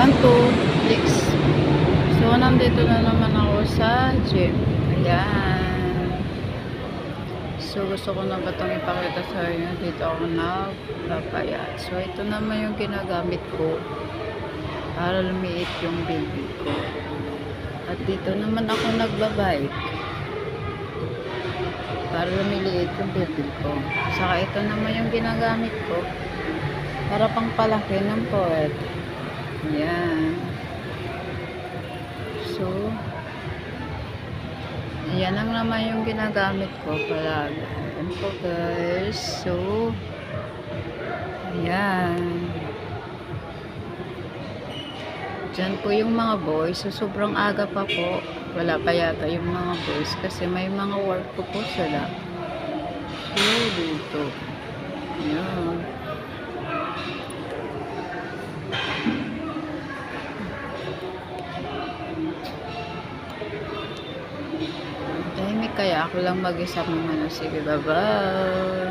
1, 2, clicks. So, nandito na naman ako sa gym. Ayan. So, gusto ko na ba itong ipakita sa inyo? Dito ako nagpapayat. So, ito naman yung ginagamit ko para lumiit yung baby ko. At dito naman ako nagbabike para lumiliit yung baby ko. Saka ito naman yung ginagamit ko para pang palaki ng puwet. Ayan. So, yan lang naman yung ginagamit ko palagi. Ayan po guys. So, ayan. Diyan po yung mga boys. So, sobrang aga pa po. Wala pa yata yung mga boys kasi may mga work po sila. So, dito. Ayan. Tahimik kaya ako lang mag-isa muna. Sige, bye-bye.